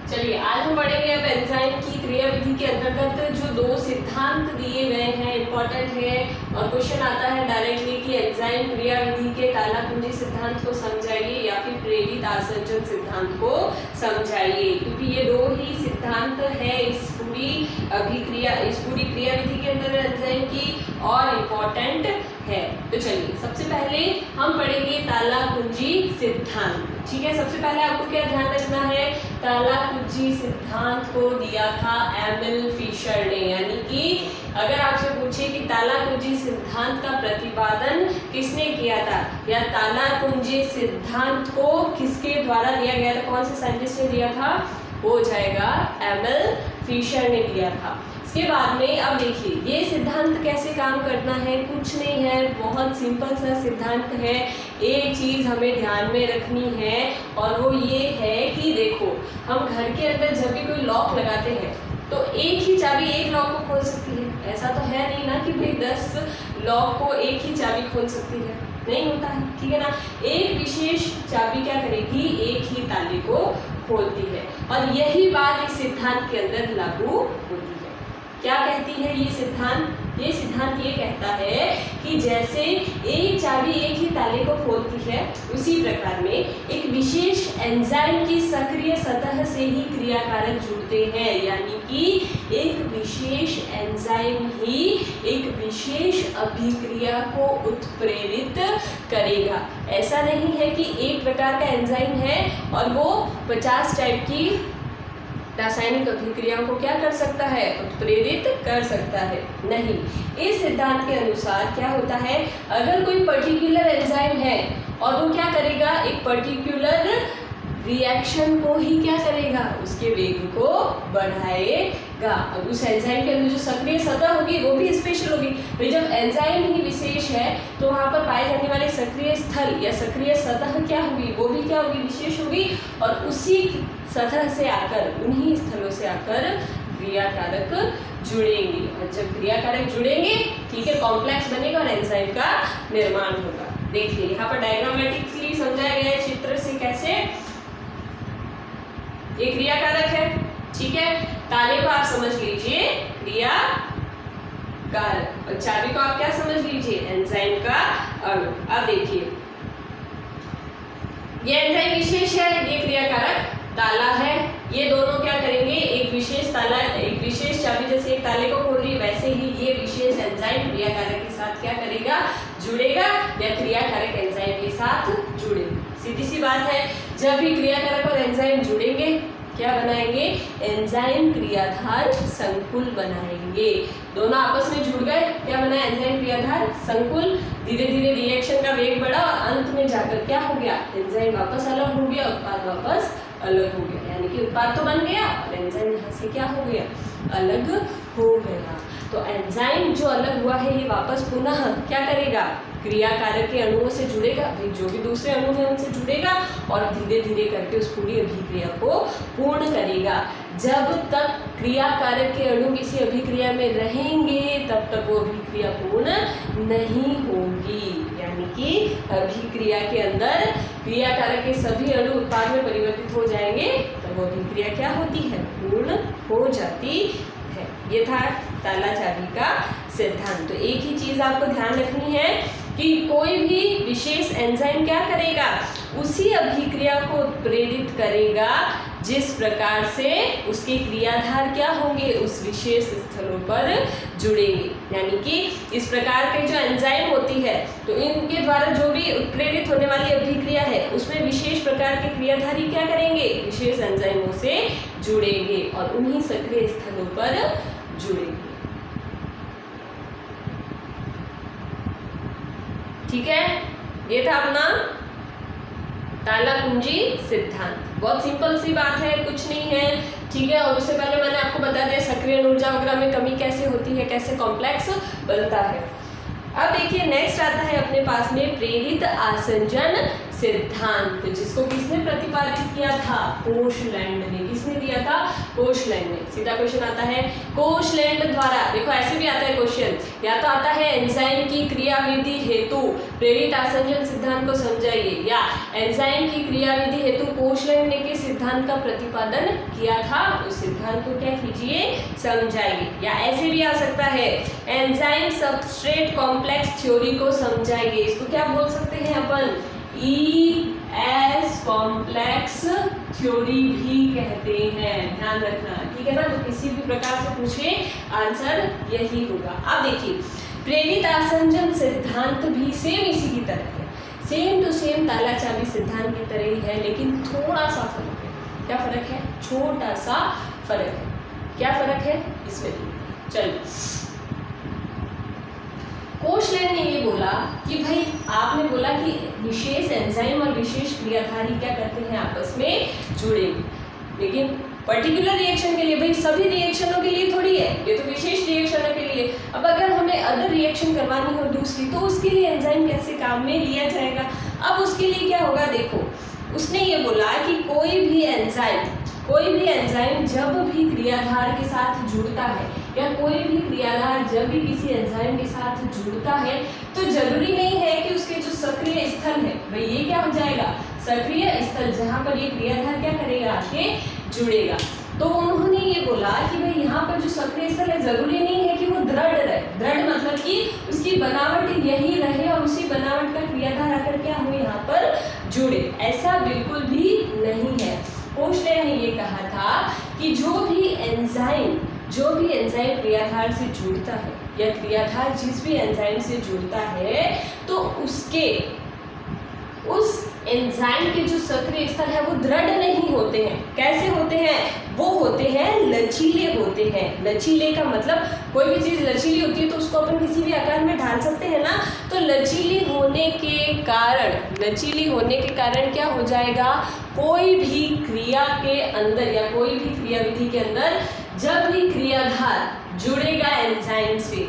चलिए आज हम पढ़ेंगे अब एंजाइम की क्रियाविधि के अंतर्गत जो दो सिद्धांत दिए गए हैं, इम्पोर्टेंट है और क्वेश्चन आता है डायरेक्टली कि एंजाइम क्रियाविधि के ताला कुंजी सिद्धांत को समझाइए या फिर प्रेरित आसंजन सिद्धांत को समझाइए, क्योंकि ये दो ही सिद्धांत है इस पूरी क्रियाविधि के अंदर एंजाइम की और इम्पोर्टेंट है। तो चलिए सबसे पहले हम पढ़ेंगे ताला कुंजी सिद्धांत। ठीक है, सबसे पहले आपको क्या ध्यान रखना है, ताला कुंजी सिद्धांत को दिया था एमिल फिशर ने, यानी कि अगर आपसे पूछे कि ताला कुंजी सिद्धांत का प्रतिपादन किसने किया था या ताला कुंजी सिद्धांत को किसके द्वारा दिया गया था, कौन से साइंटिस्ट ने दिया था, हो जाएगा एमिल फिशर ने दिया था। इसके बाद में अब देखिए ये सिद्धांत कैसे काम करना है, कुछ नहीं है, बहुत सिंपल सा सिद्धांत है। एक चीज़ हमें ध्यान में रखनी है और वो ये है कि देखो हम घर के अंदर जब भी कोई लॉक लगाते हैं तो एक ही चाबी एक लॉक को खोल सकती है, ऐसा तो है नहीं ना कि भाई 10 लॉक को एक ही चाबी खोल सकती है, नहीं होता है, ठीक है ना। एक विशेष चाबी क्या करेगी, एक ही ताले को खोलती है और यही बात इस सिद्धांत के अंदर लागू होती है। क्या कहती है ये सिद्धांत, ये सिद्धांत ये कहता है कि जैसे एक चाबी एक ही ताले को खोलती है उसी प्रकार में एक विशेष एंजाइम की सक्रिय सतह से ही क्रियाकारक जुड़ते हैं, यानी कि एक विशेष एंजाइम ही एक विशेष अभिक्रिया को उत्प्रेरित करेगा। ऐसा नहीं है कि एक प्रकार का एंजाइम है और वो 50 टाइप की रासायनिक अभिक्रियाओं को क्या कर सकता है, उत्प्रेरित कर सकता है, नहीं। इस सिद्धांत के अनुसार क्या होता है, अगर कोई पर्टिकुलर एंजाइम है और वो क्या करेगा, एक पर्टिकुलर रिएक्शन को ही क्या करेगा, उसके वेग को बढ़ाएगा। अब उस एंजाइम के अंदर जो सक्रिय सतह होगी वो भी स्पेशल होगी, भाई जब एंजाइम ही विशेष है तो वहाँ पर पाए जाने वाले सक्रिय स्थल या सक्रिय सतह क्या होगी, वो भी क्या होगी, विशेष होगी और उसी सतह से आकर, उन्हीं स्थलों से आकर क्रियाकारक जुड़ेंगे और जब क्रियाकारक जुड़ेंगे, ठीक है, कॉम्प्लेक्स बनेगा और एंजाइम का निर्माण होगा। देखिए यहाँ पर डायग्रामेटिकली समझाया गया है चित्र से, कैसे ये क्रियाकारक है, ठीक है, ताले को आप समझ लीजिए क्रियाकारक और चाबी को आप क्या समझ लीजिए, एंजाइम का अणु। अब देखिए ये एंजाइम विशेष है, ये क्रियाकारक ताला है, ये दोनों क्या करेंगे, एक विशेष ताला, एक विशेष चाबी जैसे एक ताले को खोल रही है वैसे ही ये विशेष एंजाइम क्रियाकारक के साथ क्या करेगा, जुड़ेगा या क्रियाकारक एंजाइम के साथ जुड़ेगा। सीधी सी बात है, जब भी क्रियाकारक और एंजाइम जुड़ेंगे क्या बनाएंगे, एंजाइम क्रियाधार संकुल बनाएंगे। दोनों आपस में जुड़ गए, क्या बना, एंजाइम क्रियाधार संकुल। धीरे धीरे रिएक्शन का वेग बढ़ा और अंत में जाकर क्या हो गया, एंजाइम वापस अलग हो गया, उत्पाद वापस अलग हो गया, यानी कि उत्पाद तो बन गया और एंजाइम यहाँ से क्या हो गया, अलग हो गया। तो एंजाइम जो अलग हुआ है ये वापस पुनः क्या करेगा, क्रियाकारक के अणुओं से जुड़ेगा, भाई जो भी दूसरे अणु हैं उनसे जुड़ेगा और धीरे धीरे करके उस पूरी अभिक्रिया को पूर्ण करेगा। जब तक क्रियाकारक के अणु किसी अभिक्रिया में रहेंगे तब तक वो अभिक्रिया पूर्ण नहीं होगी, यानी कि अभिक्रिया के अंदर क्रियाकारक के सभी अणु उत्पाद में परिवर्तित हो जाएंगे तब वो अभिक्रिया क्या होती है, पूर्ण हो जाती है। ये था ताला चाबी का सिद्धांत। तो एक ही चीज़ आपको ध्यान रखनी है कि कोई भी विशेष एंजाइम क्या करेगा, उसी अभिक्रिया को उत्प्रेरित करेगा जिस प्रकार से उसके क्रियाधार क्या होंगे, उस विशेष स्थलों पर जुड़ेंगे। यानी कि इस प्रकार के जो एंजाइम होती है तो इनके द्वारा जो भी उत्प्रेरित होने वाली अभिक्रिया है उसमें विशेष प्रकार के क्रियाधारी क्या करेंगे, विशेष एंजाइमों से जुड़ेंगे और उन्हीं सक्रिय स्थलों पर जुड़ेंगे। ठीक है, ये था अपना ताला कुंजी सिद्धांत। बहुत सिंपल सी बात है, कुछ नहीं है, ठीक है। और उससे पहले मैंने आपको बता दिया सक्रिय ऊर्जा वगैरह में कमी कैसे होती है, कैसे कॉम्प्लेक्स बनता है। अब देखिए नेक्स्ट आता है अपने पास में प्रेरित आसंजन सिद्धांत, जिसको किसने प्रतिपादित किया था, कोशलैंड ने। किसने दिया था, कोशलैंड ने। सीधा क्वेश्चन आता है कोशलैंड द्वारा, देखो ऐसे भी आता है क्वेश्चन, या तो आता है एंजाइम की क्रियाविधि हेतु प्रेरित आसंजन सिद्धांत को समझाइए, या एंजाइम की क्रियाविधि हेतु कोशलैंड ने किस सिद्धांत का प्रतिपादन किया था, उस सिद्धांत को क्या कीजिए, समझाइए। या ऐसे भी आ सकता है, एंजाइम सबस्ट्रेट कॉम्प्लेक्स थ्योरी को समझाइए। इसको क्या बोल सकते हैं अपन, ES कॉम्प्लेक्स थ्योरी भी कहते हैं, ध्यान रखना, ठीक है ना। तो किसी भी प्रकार से पूछे आंसर यही होगा। अब देखिए, प्रेरित आसंजन सिद्धांत भी सेम इसी की तरह है, सेम टू सेम ताला चाबी सिद्धांत की तरह ही है, लेकिन थोड़ा सा फर्क है। क्या फर्क है, छोटा सा फर्क है। क्या फर्क है इसमें, चलो। कोशलैंड ने ये बोला कि भाई आपने बोला कि विशेष एंजाइम और विशेष क्रियाधारी क्या करते हैं, आपस में जुड़ेंगे, लेकिन पर्टिकुलर रिएक्शन के लिए, भाई सभी रिएक्शनों के लिए थोड़ी है, ये तो विशेष रिएक्शनों के लिए। अब अगर हमें अदर रिएक्शन करवानी हो दूसरी, तो उसके लिए एंजाइम कैसे काम में लिया जाएगा। अब उसके लिए क्या होगा, देखो उसने ये बोला कि कोई भी एंजाइम जब भी क्रियाधार के साथ जुड़ता है, या कोई भी क्रियाधार जब भी किसी एंजाइम के साथ जुड़ता है, तो जरूरी नहीं है कि उसके जो सक्रिय स्थल है, भाई ये क्या हो जाएगा, सक्रिय स्थल, जहाँ पर ये क्रियाधार क्या करेगा, आके जुड़ेगा। तो उन्होंने ये बोला कि भाई यहाँ पर जो सक्रिय स्थल है, जरूरी नहीं है कि वो दृढ़ रहे। दृढ़ मतलब कि उसकी बनावट यही रहे और उसी बनावट का क्रियाधार आकर क्या हो, यहाँ पर जुड़े, ऐसा बिल्कुल भी नहीं है। कोशलैंड ने ये कहा था कि जो भी एंजाइम क्रियाधार से जुड़ता है, या क्रियाधार जिस भी एंजाइम से जुड़ता है, तो उस एंजाइम के जो सक्रिय स्थल है वो दृढ़ नहीं होते हैं। कैसे होते हैं, वो होते हैं लचीले होते हैं। लचीले का मतलब, कोई भी चीज़ लचीली होती है तो उसको अपन किसी भी आकार में ढाल सकते हैं ना। तो लचीली होने के कारण क्या हो जाएगा, कोई भी क्रिया के अंदर या कोई भी क्रियाविधि के अंदर जब भी क्रियाधार जुड़ेगा एंजाइम से,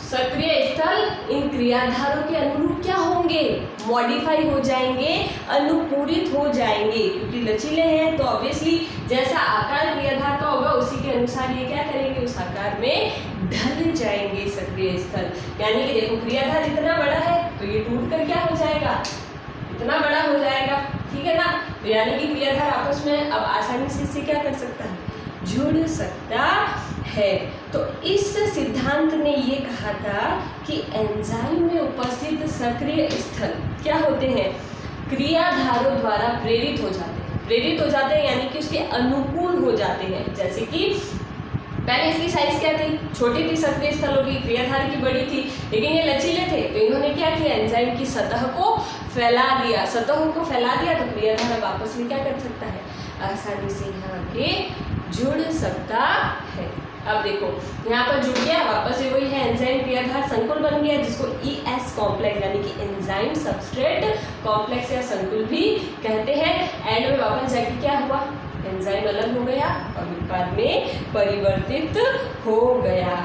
सक्रिय स्थल इन क्रियाधारों के अनुरूप क्या होंगे, मॉडिफाई हो जाएंगे, अनुपूरित हो जाएंगे, क्योंकि लचीले हैं तो ऑब्वियसली जैसा आकार क्रियाधार का होगा उसी के अनुसार ये क्या करेंगे, उस आकार में ढल जाएंगे सक्रिय स्थल। यानी कि देखो क्रियाधार इतना बड़ा है तो ये टूट कर क्या हो जाएगा, इतना बड़ा हो जाएगा, ठीक है ना। तो यानी कि क्रियाधार आपस में अब आसानी से इससे क्या कर सकता है, जुड़ सकता है। तो इस सिद्धांत ने ये कहा था कि एंजाइम में उपस्थित सक्रिय स्थल क्या होते हैं, क्रियाधारों द्वारा प्रेरित हो जाते हैं, यानी कि उसके अनुकूल हो जाते हैं। जैसे कि पहले इसकी साइज क्या थी, छोटी थी सक्रिय स्थलों की, क्रियाधार की बड़ी थी, लेकिन ये लचीले थे, तो इन्होंने क्या किया, एंजाइम की सतह को फैला दिया तो क्रियाधार अब आपस में क्या कर सकता है, आसानी से यहाँ के जुड़ सकता है। अब देखो यहाँ पर जुड़ गया, वापस से वही है, एंजाइम क्रियाधार संकुल बन गया, जिसको ES कॉम्प्लेक्स यानी कि एंजाइम सबस्ट्रेट कॉम्प्लेक्स या संकुल भी कहते हैं। एंड में वापस जाके क्या हुआ, एंजाइम अलग हो गया और उत्पाद में परिवर्तित हो गया।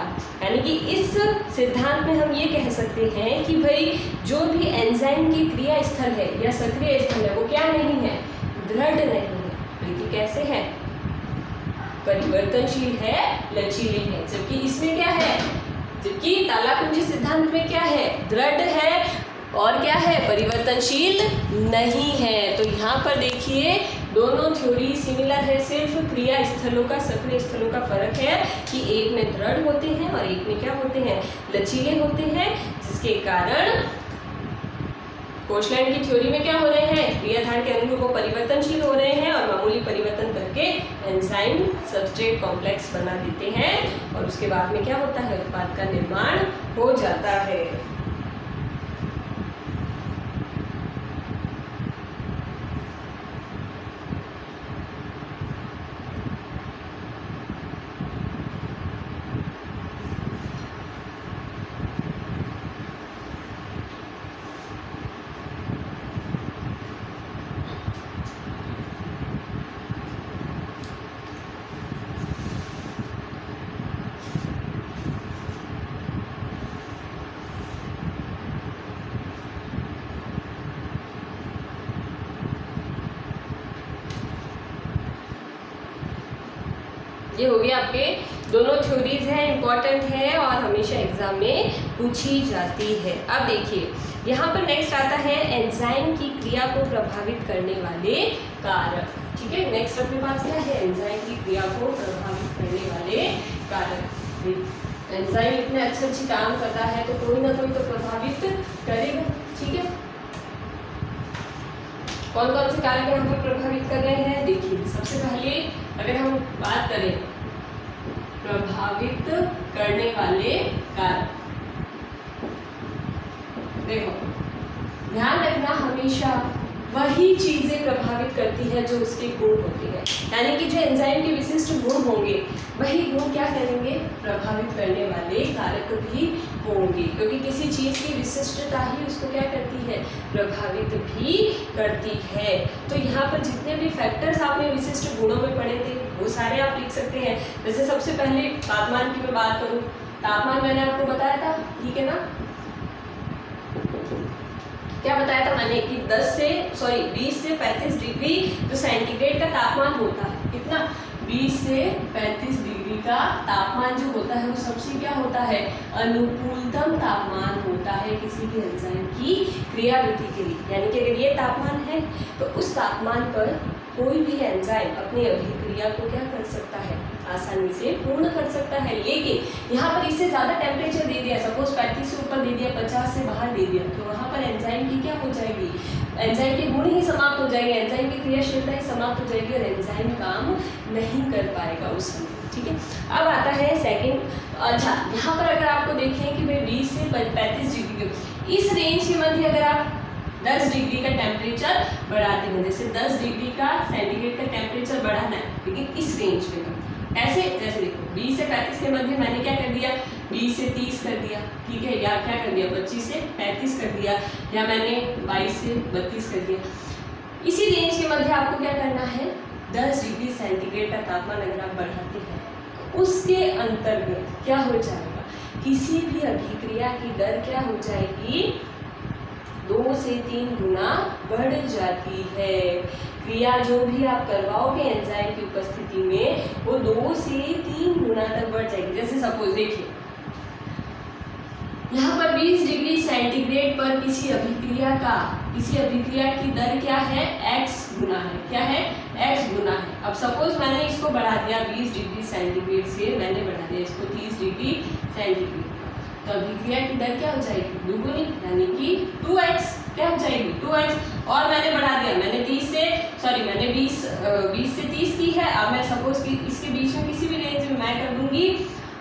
यानी कि इस सिद्धांत में हम ये कह सकते हैं कि भाई जो भी एंजाइम की क्रिया स्थल है या सक्रिय स्थल है वो क्या नहीं है, दृढ़ नहीं है, बल्कि कैसे है, परिवर्तनशील है, लचीले है। जबकि इसमें क्या है, जबकि ताला कुंजी सिद्धांत में क्या है, दृढ़ है और क्या है, परिवर्तनशील नहीं है। तो यहाँ पर देखिए दोनों थ्योरी सिमिलर है, सिर्फ क्रिया स्थलों का, सक्रिय स्थलों का फर्क है कि एक में दृढ़ होते हैं और एक में क्या होते हैं, लचीले होते हैं, जिसके कारण कोशलैंड की थ्योरी में क्या हो रहे हैं, क्रियाधार के अनुरूप वो परिवर्तनशील हो रहे हैं और मामूली परिवर्तन करके एंजाइम सबस्ट्रेट कॉम्प्लेक्स बना देते हैं और उसके बाद में क्या होता है, उत्पाद का निर्माण हो जाता है। ये हो गया, आपके दोनों थ्योरीज हैं, इम्पॉर्टेंट है और हमेशा एग्जाम में पूछी जाती है। अब देखिए यहाँ पर नेक्स्ट आता है एंजाइम की क्रिया को प्रभावित करने वाले कारक, ठीक है। नेक्स्ट अपने पास क्या है, एंजाइम की क्रिया को प्रभावित करने वाले कारक। एंजाइम इतने अच्छे काम करता है तो कोई ना कोई तो प्रभावित करेगा, ठीक है। कौन कौन से कारक यहाँ पर प्रभावित कर रहे हैं, देखिए सबसे पहले अगर हम बात करें प्रभावित करने वाले कारक, देखो ध्यान रखना हमेशा वही चीजें प्रभावित करती है जो उसके गुण होते हैं, यानी कि जो एंजाइम के विशिष्ट गुण होंगे वही गुण क्या करेंगे, प्रभावित करने वाले कारक भी होंगे, क्योंकि किसी चीज की विशिष्टता ही उसको क्या करती है, प्रभावित भी करती है। तो यहाँ पर जितने भी फैक्टर्स आपने विशिष्ट गुणों में पढ़े थे वो सारे आप लिख सकते हैं। जैसे सबसे पहले तापमान की मैं बात करूँ, तापमान मैंने आपको बताया था, ठीक है ना, क्या बताया था मैंने कि 20 से 35 डिग्री जो सेंटीग्रेड का तापमान होता है, कितना, 20 से 35 डिग्री का तापमान जो होता है वो सबसे क्या होता है, अनुकूलतम तापमान होता है किसी भी एंजाइम की क्रियाविधि के लिए। यानी कि अगर ये तापमान है तो उस तापमान पर कोई भी एंजाइम अपनी अभिक्रिया को क्या कर सकता है, आसानी से पूर्ण कर सकता है। लेकिन यहाँ पर इससे ज़्यादा टेम्परेचर दे दिया, सपोज 35 से ऊपर दे दिया, 50 से बाहर दे दिया, तो वहाँ पर एंजाइम की क्या हो जाएगी, एंजाइम के गुण ही समाप्त हो जाएंगे, एंजाइम की क्रियाशीलता ही समाप्त हो जाएगी और एंजाइम काम नहीं कर पाएगा उस समय, ठीक है। अब आता है सेकंड, अच्छा यहाँ पर अगर आपको देखें कि भाई 20 से 35 डिग्री इस रेंज के मध्य अगर आप 10 डिग्री का टेम्परेचर बढ़ाते हैं, जैसे 10 डिग्री का सेंटीग्रेड का टेम्परेचर बढ़ाना है, लेकिन इस रेंज में ऐसे, जैसे देखो 20 से 35 के मध्य मैंने क्या कर दिया, 20 से 30 कर दिया, ठीक है, या क्या कर दिया 25 से 35 कर दिया, या मैंने 22 से 32 कर दिया। इसी रेंज के मध्य आपको क्या करना है, 10 डिग्री सेंटीग्रेड का तापमान अगर आप बढ़ाते हैं तो उसके अंतर्गत क्या हो जाएगा, किसी भी अभिक्रिया की दर क्या हो जाएगी, 2 से 3 गुना बढ़ जाती है। क्रिया जो भी आप करवाओगे एंजाइम की उपस्थिति में वो 2 से 3 गुना तक बढ़ जाएगी। जैसे सपोज देखिए यहाँ पर 20 डिग्री सेंटीग्रेड पर किसी अभिक्रिया की दर क्या है, x गुना है, क्या है, x गुना है। अब सपोज मैंने इसको बढ़ा दिया 20 डिग्री सेंटीग्रेड से मैंने बढ़ा दिया इसको 30 डिग्री सेंटीग्रेड, तो अभिक्रिया की दर क्या हो जाएगी, दुगुनी, यानी कि 2x, क्या हो जाएगी 2x। और मैंने बढ़ा दिया, मैंने 20 से 30 की है, अब मैं सपोज कि इसके बीच में किसी भी रेंज में मैं कर दूंगी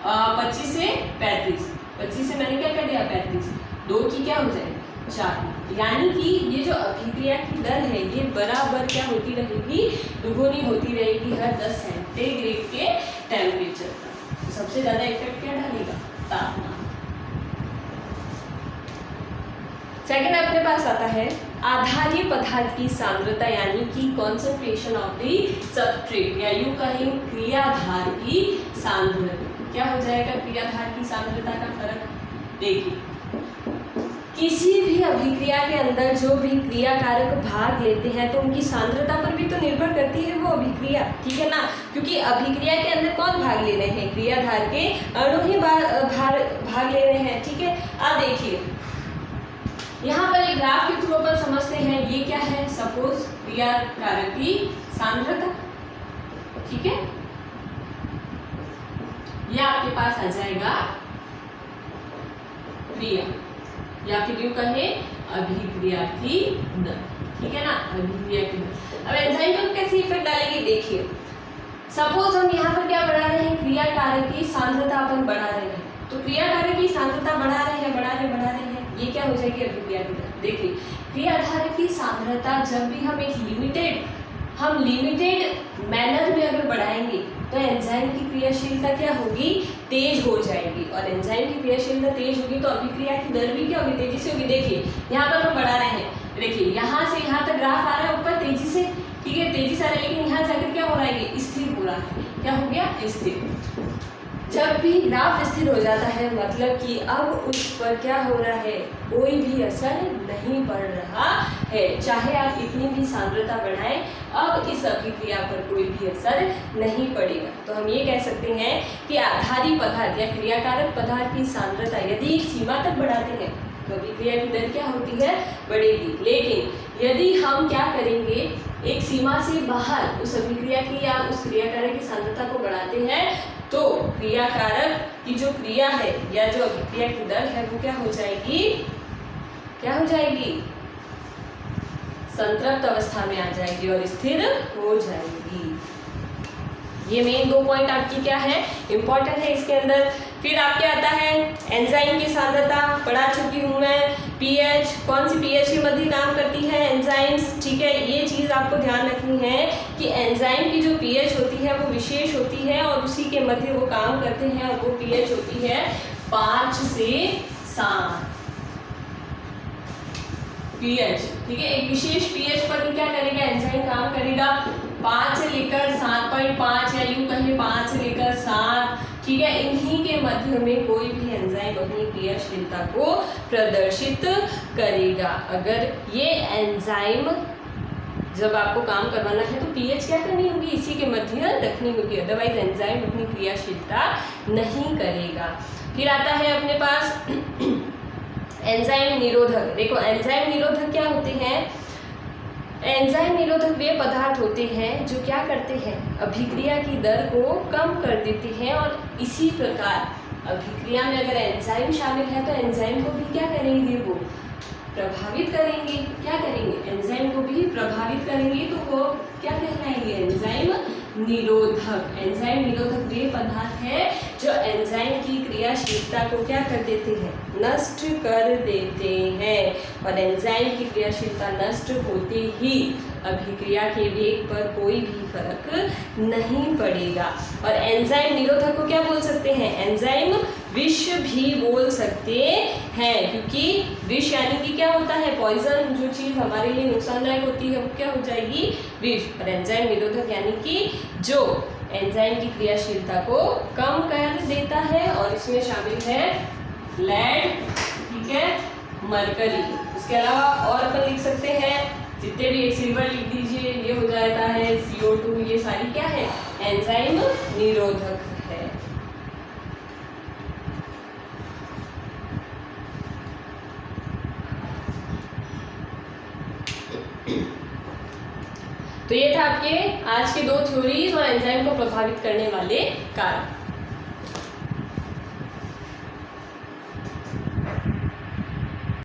25 से 35, 25 से मैंने क्या कर दिया 35, 2 की क्या हो जाएगी 4, यानी कि ये जो अभिक्रिया की दर है ये बराबर क्या होती रहेगी, दुगुनी होती रहेगी हर 10 सेंटीग्रेड के टेम्परेचर पर। सबसे ज़्यादा इफेक्ट क्या डालेगा, तापमान। सेकेंड अपने पास आता है आधारीय पदार्थ की सांद्रता, यानी कि कॉन्सेंट्रेशन ऑफ द सबस्ट्रेट, या यूं कहें क्रियाधार की सांद्रता। क्या हो जाएगा क्रियाधार की सांद्रता का फर्क, देखिए किसी भी अभिक्रिया के अंदर जो भी क्रिया कारक भाग लेते हैं तो उनकी सांद्रता पर भी तो निर्भर करती है वो अभिक्रिया, ठीक है ना, क्योंकि अभिक्रिया के अंदर कौन भाग ले रहे हैं, क्रियाधार के अणु ही भाग ले रहे हैं, ठीक है। अब देखिए यहाँ पर एक ग्राफ के थ्रू अपन समझते हैं, ये क्या है, सपोज क्रिया कारक की सांद्रता, ठीक है, ये आपके पास आ जाएगा क्रिया, या फिर यूं कहें अभिक्रिया की दर, ठीक है ना, अभिक्रिया की दर। अब एंजाइम पर कैसे इफेक्ट डालेगी, देखिए सपोज हम यहाँ पर क्या बढ़ा रहे हैं, क्रिया कारक की सांद्रता अपन बढ़ा रहे हैं, तो क्रिया कारक की सांद्रता बढ़ा रहे हैं, ये क्या हो जाएगी अभिक्रिया की दर। देखिए क्रियाधार की सांद्रता जब भी हम एक लिमिटेड मैनर में अगर बढ़ाएंगे तो एंजाइम की क्रियाशीलता क्या होगी, तेज हो जाएगी, और एंजाइम की क्रियाशीलता तेज होगी तो अभिक्रिया की दर भी क्या होगी, तेजी से होगी। देखिए यहाँ पर हम बढ़ा रहे हैं, देखिए यहाँ से यहाँ तक ग्राफ आ रहा है ऊपर तेजी से, ठीक है, तेजी से आ रहा है, लेकिन यहाँ जाकर क्या हो रहा है, स्थिर हो रहा है, क्या हो गया, स्थिर। जब भी ग्राफ स्थिर हो जाता है मतलब कि अब उस पर क्या हो रहा है, कोई भी असर नहीं पड़ रहा है, चाहे आप कितनी भी सांद्रता बढ़ाएं, अब इस अभिक्रिया पर कोई भी असर नहीं पड़ेगा। तो हम ये कह सकते हैं कि आधारी पदार्थ या क्रियाकारक पदार्थ की सांद्रता यदि एक सीमा तक बढ़ाते हैं तो अभिक्रिया की दर क्या होती है, बढ़ेगी। लेकिन यदि हम क्या करेंगे, एक सीमा से बाहर उस अभिक्रिया की या उस क्रियाकारक की सांद्रता को बढ़ाते हैं तो क्रियाकारक की जो क्रिया है या जो अभिक्रिया की दर है वो क्या हो जाएगी, क्या हो जाएगी, संतृप्त अवस्था में आ जाएगी और स्थिर हो जाएगी। ये मेन 2 पॉइंट आपकी क्या है, इंपॉर्टेंट है इसके अंदर। फिर आपके आता है एंजाइम की सांद्रता, पढ़ा चुकी हूँ मैं। पीएच, कौन सी पीएच के मध्य काम करती है एंजाइम्स, ठीक है। ये चीज़ आपको ध्यान रखनी है कि एंजाइम की जो पीएच होती है वो विशेष होती है और उसी के मध्य वो काम करते हैं और वो पीएच होती है 5 से 7 पीएच, ठीक है। एक विशेष पीएच पर क्या करेगा एंजाइम काम करेगा, 5 से लेकर 7.5 या यूं कहें 5 से लेकर 7, ठीक है। इन्हीं के मध्य में कोई भी एंजाइम अपनी क्रियाशीलता को प्रदर्शित करेगा। अगर ये एंजाइम जब आपको काम करवाना है तो पीएच क्या करनी होगी, इसी के मध्य रखनी होगी, अदरवाइज एंजाइम अपनी क्रियाशीलता नहीं करेगा। फिर आता है अपने पास एंजाइम निरोधक। देखो एंजाइम निरोधक क्या होते हैं, एंजाइम निरोधक वे पदार्थ होते हैं जो क्या करते हैं, अभिक्रिया की दर को कम कर देते हैं और इसी प्रकार अभिक्रिया में अगर एंजाइम शामिल है तो एंजाइम को भी क्या करेंगे, वो प्रभावित करेंगे। क्या करेंगे, एंजाइम को भी प्रभावित करेंगे, तो वो क्या कहलाएंगे, एंजाइम निरोधक। एंजाइम निरोधक वे पदार्थ है जो एंजाइम की क्रियाशीलता को क्या कर देते हैं, नष्ट कर देते हैं। और एंजाइम की क्रियाशीलता नष्ट होते ही अभिक्रिया के वेग पर कोई भी फर्क नहीं पड़ेगा। और एंजाइम निरोधक को क्या बोल सकते हैं, एंजाइम विष भी बोल सकते हैं, क्योंकि विष यानी कि क्या होता है, पॉइजन, जो चीज़ हमारे लिए नुकसानदायक होती है वो क्या हो जाएगी, विष। और एंजाइम निरोधक यानी कि जो एंजाइम की क्रियाशीलता को कम कर देता है, और इसमें शामिल है लेड, ठीक है, मरकरी। इसके अलावा और अपन लिख सकते हैं जितने भी, सिल्वर लिख दीजिए, ये हो जाता है CO2, ये सारी क्या है, एंजाइम निरोधक है। तो ये था आपके आज के 2 थ्योरीज और एंजाइम को प्रभावित करने वाले कारक।